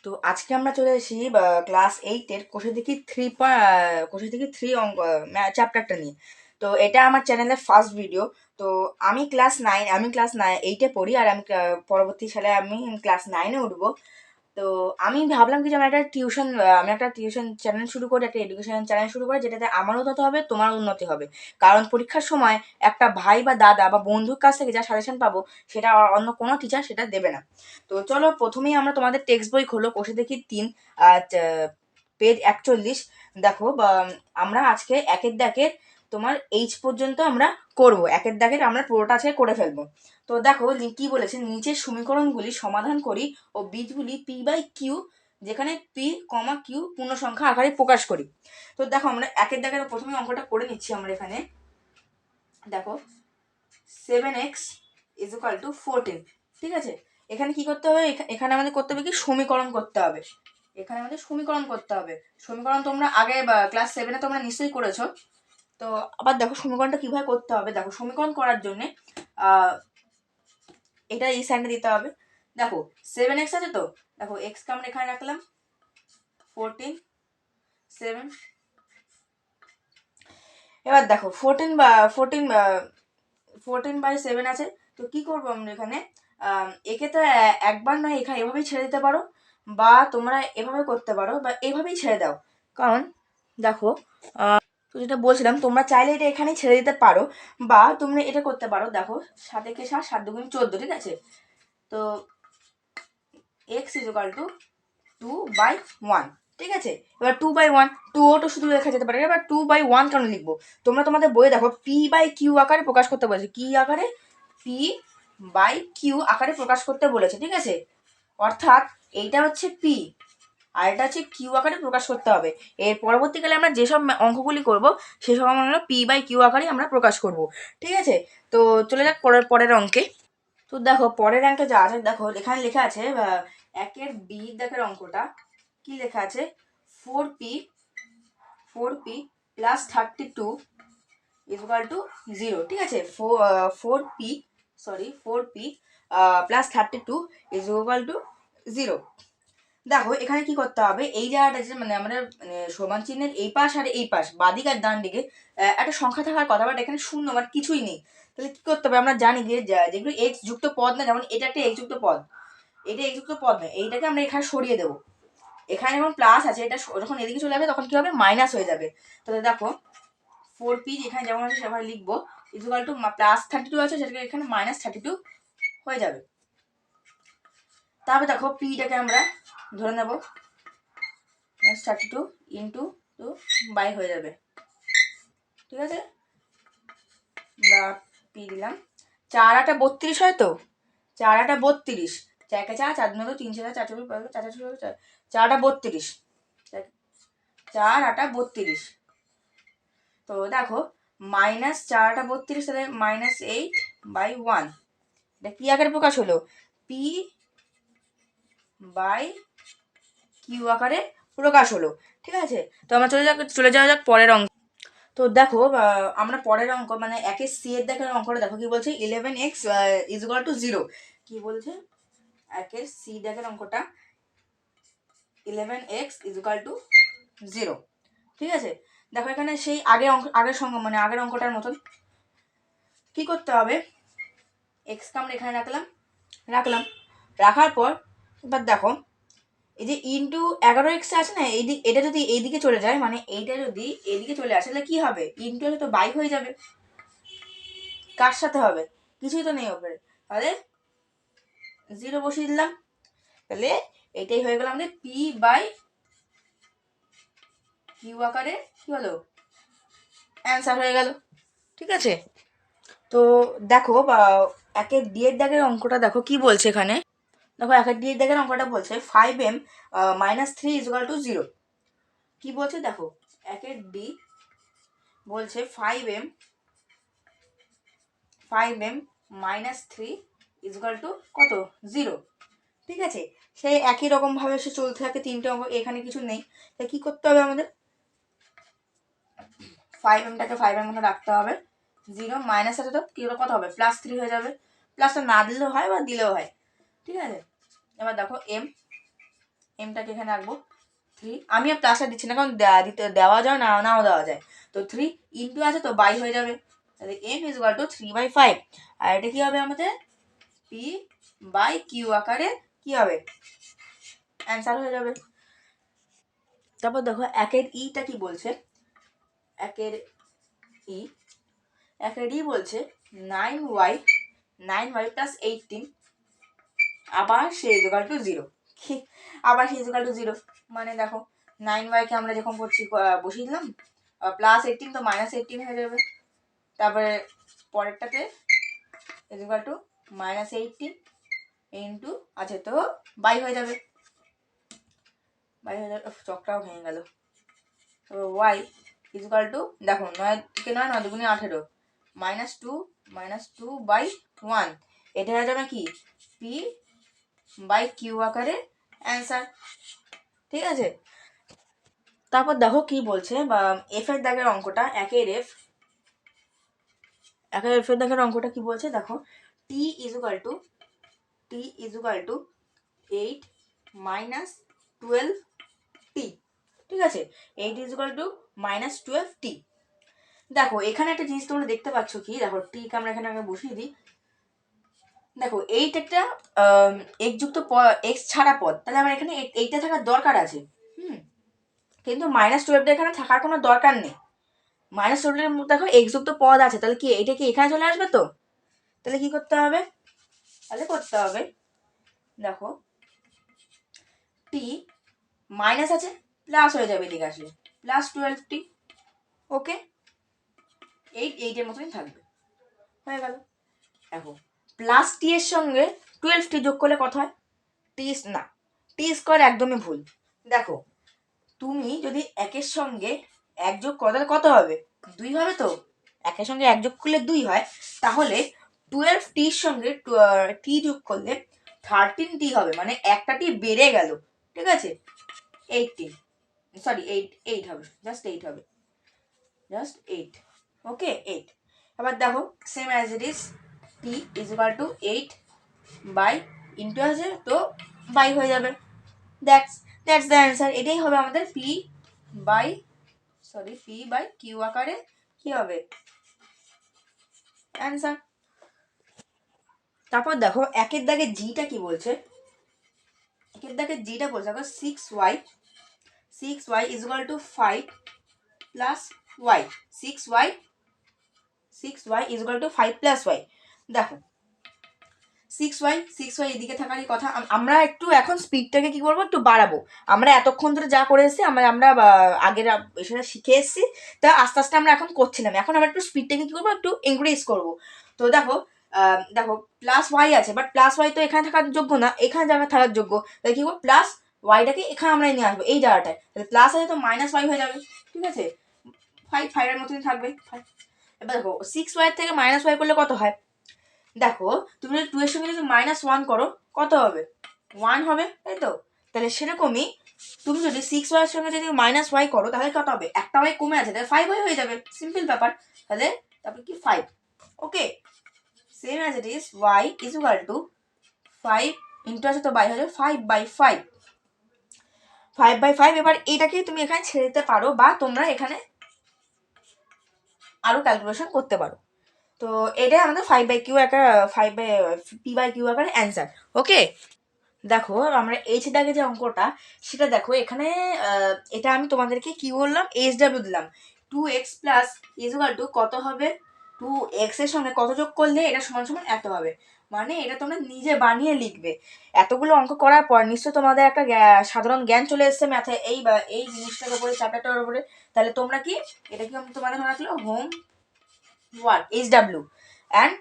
তো আজকে আমরা চলে এসেছি ক্লাস 8-এর কোষে দেখি 3 অঙ্ক চ্যাপ্টারটা নিয়ে। তো এটা আমার চ্যানেলের ফার্স্ট ভিডিও। তো আমি ক্লাস 8-এ পড়ি, আর পরবর্তী সালে আমি ক্লাস 9-এ উঠবো। তো আমি ভাবলাম কি যে আমি একটা টিউশন চ্যানেল শুরু করি, একটা এডুকেশন চ্যানেল শুরু করি, যেটাতে আমার উন্নতি হবে, তোমার উন্নতি হবে। কারণ পরীক্ষার সময় একটা ভাই বা দাদা বা বন্ধুর কাছ থেকে যা সাজেশন পাবো, সেটা অন্য কোনো টিচার সেটা দেবে না। তো চলো প্রথমেই আমরা তোমাদের টেক্সট বই খোলো, কোষে দেখি 3, পেজ 41। দেখো আমরা আজকে একের দাগের তোমার এইচ পর্যন্ত আমরা করব, একের দাগের আমরা পুরোটা আজকে করে ফেলবো। তো দেখো কি বলেছে, নিচের সমীকরণগুলি সমাধান করি ও বীজগুলি পি বাই কিউ, যেখানে পি কমা কিউ পূর্ণ সংখ্যা আকারে প্রকাশ করি। তো দেখো আমরা একের দাগের প্রথমে অঙ্কটা করে নিচ্ছি। আমরা এখানে দেখো 7x ইজ ইকুয়াল টু 14, ঠিক আছে। এখানে কি করতে হবে, এখানে আমাদের করতে হবে কি, সমীকরণ করতে হবে। এখানে আমাদের সমীকরণ করতে হবে। সমীকরণ তোমরা আগে ক্লাস 7-এ তোমরা নিশ্চয়ই করেছো। তো আবার দেখো সমীকরণটা কিভাবে করতে হবে। দেখো সমীকরণ করার জন্য এটা এই সাইডে দিতে হবে। দেখো 7x আছে, তো দেখো x কে আমরা এখানে রাখলাম 14, 7। এবার দেখো 14/7 আছে। তো কি করবো আমরা এখানে, একে তো একবার নয় এখানে এভাবেই ছেড়ে দিতে পারো, বা তোমরা এভাবে করতে পারো, বা এভাবেই ছেড়ে দাও। কারণ দেখো তো যেটা বলছিলাম, তোমরা চাইলে এটা এখানেই ছেড়ে দিতে পারো, বা তোমরা এটা করতে পারো। দেখো 7 7 2 14, ঠিক আছে। তো x ইজ ইকুয়াল টু 2/1, ঠিক আছে। এবার 2/1, 2ও শুধু লেখা যেতে পারে, এবার 2/1 কেন লিখবো। তোমরা তোমাদের বইয়ে দেখো পি বাই কিউ আকারে প্রকাশ করতে বলেছে। কি আকারে? পি বাই কিউ আকারে প্রকাশ করতে বলেছে, ঠিক আছে। অর্থাৎ এইটা হচ্ছে পি, আর এটা হচ্ছে কিউ আকারে প্রকাশ করতে হবে। এর পরবর্তীকালে আমরা যেসব অঙ্কগুলি করব, সেসব আমরা পি বাই কিউ আকারে আমরা প্রকাশ করব, ঠিক আছে। তো চলে যাক পরের অঙ্কে। তো দেখো পরের অঙ্কে যা আছে, দেখো এখানে লেখা আছে একের বি দেখের অঙ্কটা কি লেখা আছে, 4p plus 32 is equal two 0, ঠিক আছে। 4p plus 32 is equal two 0। দেখো এখানে কি করতে হবে, এই জায়গাটা যে মানে আমরা সমান চিহ্নের এই পাশ আর এই পাশ, বাদিক আর ডান দিকে একটা সংখ্যা থাকার কথা, বাট এখানে শূন্য মানে কিছুই নেই। তাহলে কি করতে হবে, আমরা জানি যে যেগুলো এক্স যুক্ত পদ না, যেমন এটা একটা এক্স যুক্ত পদ, এটা এক্স যুক্ত পদ নয়, এইটাকে আমরা এখানে সরিয়ে দেবো। এখানে যেমন প্লাস আছে, এটা যখন এদিকে চলে যাবে তখন কি হবে, মাইনাস হয়ে যাবে। তাহলে দেখো 4p এখানে যেমন আছে সেভাবে লিখবো, ইকুয়াল টু প্লাস 32 আছে, সেটাকে এখানে মাইনাস 32 হয়ে যাবে। তারপরে দেখো পিটাকে আমরা ধরে নেব 32 ইন্টু 2 বাই হয়ে যাবে, ঠিক আছে। আমরা পি দিলাম। 4 8 32 হয়, তো 4 8 32, 4 4 4 9 3 4 4 4 4 4 4 32, 4 8 32। তো দেখো মাইনাস 4 32, তাহলে -8/1, এটা কি আকারে প্রকাশ হলো, পি বাই কিউ আকারে প্রকাশ হলো, ঠিক আছে। তো আমরা চলে যাওয়া যাক পরের অঙ্ক। তো দেখো আমরা পরের অঙ্ক মানে একের সি এর দেখের অঙ্কটা দেখো কি বলছে, 11x ইজ ইকুয়াল টু 0। কি বলছে, একের সি দেখের অঙ্কটা 11x ইজ ইকুয়াল টু 0, ঠিক আছে। দেখো এখানে সেই আগের সংখ্যা মানে আগের অঙ্কটার মতন কি করতে হবে, এক্স কে আমরা এখানে রাখলাম। রাখার পর এবার দেখো এই যে ইন্টু 11x আছে না, এটা যদি এইদিকে চলে যায়, মানে এইটা যদি এইদিকে চলে আসে, তাহলে কি হবে, ইন্টু হলে তো বাই হয়ে যাবে। কার সাথে হবে, কিছুই তো নেই ওপরে, তাহলে 0 বসিয়ে দিলাম। তাহলে এটাই হয়ে গেল আমাদের পি বাই কিউ আকারে কি হলো, অ্যান্সার হয়ে গেল, ঠিক আছে। তো দেখো একের ডি এর দাগের অঙ্কটা দেখো কি বলছে এখানে। দেখো একের ডি এর দাগের অঙ্কটা বলছে 5m - 3 ইজ ইকুয়াল টু 0। কি বলছে দেখো, একের ডি বলছে 5m - 3 ইজ ইকুয়াল টু কত, 0, ঠিক আছে। সেই একই রকম ভাবে সে চলতে থাকে, তিনটে অঙ্ক, এখানে কিছু নেই। তাই কি করতে হবে আমাদের, 5mটাকে 5m মধ্যে রাখতে হবে, 0 মাইনাস আছে তো কি হলো, কত হবে, +3 হয়ে যাবে। প্লাসটা না দিলেও হয় বা দিলেও হয়, ঠিক আছে। এবার দেখো এমটাকে এখানে রাখবো 3, আমি আর প্লাসটা দিচ্ছি না কারণ দেওয়া যায় না, নাও দেওয়া যায়। তো 3 ইন্টু আছে তো বাই হয়ে যাবে, তাহলে m ইজ ইকুয়াল টু 3/5। আর এটা কি হবে আমাদের p বাই কিউ আকারে কি হবে অ্যান্সার হয়ে যাবে। তারপর দেখো একের ইটা কি বলছে, একের ই বলছে 9y প্লাস 18 আবার সে ইকুয়াল টু 0। আবার সে ইকুয়াল টু 0 মানে দেখো 9y কে আমরা যখন করছি বসিয়ে দিলাম, প্লাস 18 তো মাইনাস 18 হয়ে যাবে। তারপরে পরেরটাতে ইকুয়াল টু মাইনাস 18 ইন্টু আছে তো বাই হয়ে যাবে, চকটাও ভেঙে গেল। তো ওয়াই ইকুয়াল টু দেখো 9 থেকে 9 9 দুগুণে 18 -2/1, এটা হয়ে যাবে কি পি বাই কিউ আকারে অ্যান্সার, ঠিক আছে। তারপর দেখো কি বলছে বা এফ এর দাগের অঙ্কটা, একের এফ এর দাগের অঙ্কটা কি বলছে দেখো, T is equal to 8 minus 12t, ঠিক আছে। 8 is equal two minus 12t। দেখো এখানে একটা জিনিস তোমরা দেখতে পাচ্ছ কি, দেখো টিকে আমরা এখানে আগে বসিয়ে দিই। দেখো এইটা একটা এক্স যুক্ত এক্স ছাড়া পদ, তাহলে আমার এখানে এইটা থাকার দরকার আছে, কিন্তু -12টা এখানে থাকার কোনো দরকার নেই। -12টার মধ্যে দেখো এক্স যুক্ত পদ আছে, তাহলে কি এটা কি এখানে চলে আসবে? তো তাহলে কি করতে হবে, দেখো টি মাইনাস আছে প্লাস হয়ে যাবে, এদিকে আসলে প্লাস 12t, ওকে 8 মতনই থাকবে, হয়ে গেল। দেখো প্লাস টি এর সঙ্গে 12t যোগ করলে কত হয়, টি স্কোয়ার একদমই ভুল। দেখো তুমি যদি একের সঙ্গে এক যোগ করো তাহলে কত হবে, 2 হবে। তো একের সঙ্গে এক যোগ করলে 2 হয়, তাহলে 12tর সঙ্গে টি যোগ করলে 13t হবে, মানে একটা টি বেড়ে গেল, ঠিক আছে। 18 সরি 8 হবে, জাস্ট 8 হবে, ওকে 8। এবার দেখো same as it is T is equal to 8 by into আছে তো বাই হয়ে যাবে, দ্যাটস দ্য অ্যান্সার। এটাই হবে আমাদের পি বাই কিউ আকারে কি হবে অ্যান্সার। তারপর দেখো একের দাগে জিটা কি বলছে, একের দাগে জিটা বলছে দেখো 6y is equal two 5 plus y, 6y is equal two 5 plus y। দেখো 6y এদিকে থাকারই কথা, আমরা একটু এখন স্পিডটাকে কি করবো একটু বাড়াবো। আমরা এতক্ষণ ধরে যা করে এসেছি আমরা আগের সেটা শিখে এসেছি, তা আস্তে আস্তে আমরা এখন করছিলাম, এখন আমরা একটু স্পিডটাকে কি করবো একটু ইনক্রিজ করবো। তো দেখো প্লাস ওয়াই আছে, বাট প্লাস ওয়াই তো এখানে থাকার যোগ্য না, এখানে জায়গা থাকার যোগ্য, তাহলে কি করবো প্লাস ওয়াইটাকে এখানে আমরা নিয়ে আসবো এই জায়গাটায়, তাহলে প্লাস আছে তো মাইনাস ওয়াই হয়ে যাবে, ঠিক আছে। 5 এর মতনই থাকবে 5। এবার দেখো 6y থেকে মাইনাস ওয়াই করলে কত হয়, দেখো তুমি যদি 2 এর সঙ্গে যদি -1 করো কত হবে, 1 হবে, তাই তো। তাহলে সেরকমই তুমি যদি 6y এর সঙ্গে যদি -y করো তাহলে কত হবে, একটা y কমে আছে তাহলে 5y হয়ে যাবে, সিম্পল ব্যাপার। তাহলে তারপর কি 5, ওকে same as it is y is equal two 5 into আছে তো বাই হয়ে যাবে 5/5, 5/5। এবার এটাকে তুমি এখানে ছেড়ে দিতে পারো বা তোমরা এখানে আরো ক্যালকুলেশন করতে পারো। তো এটাই আমাদের 5/Q আকার P/Q আকার অ্যান্সার, ওকে। দেখো আমরা এইচ দাগে যে অঙ্কটা সেটা দেখো এখানে এটা আমি তোমাদেরকে কি বললাম, HW দিলাম 2x plus is equal two কত হবে, 2x এর সঙ্গে কত যোগ করলে এটা সমান সমান এত হবে, মানে এটা তোমরা নিজে বানিয়ে লিখবে। এতগুলো অঙ্ক করার পর নিশ্চয় তোমাদের একটা সাধারণ জ্ঞান চলে এসছে ম্যাথে এই জিনিসটার উপরে চ্যাপ্টারটার উপরে, তাহলে তোমরা কি এটা কি তোমাদের মনে রাখলো home work HW and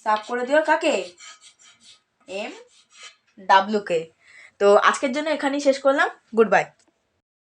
sub করে দিও কাকে, MW কে। তো আজকের জন্য এখানেই শেষ করলাম, গুড বাই।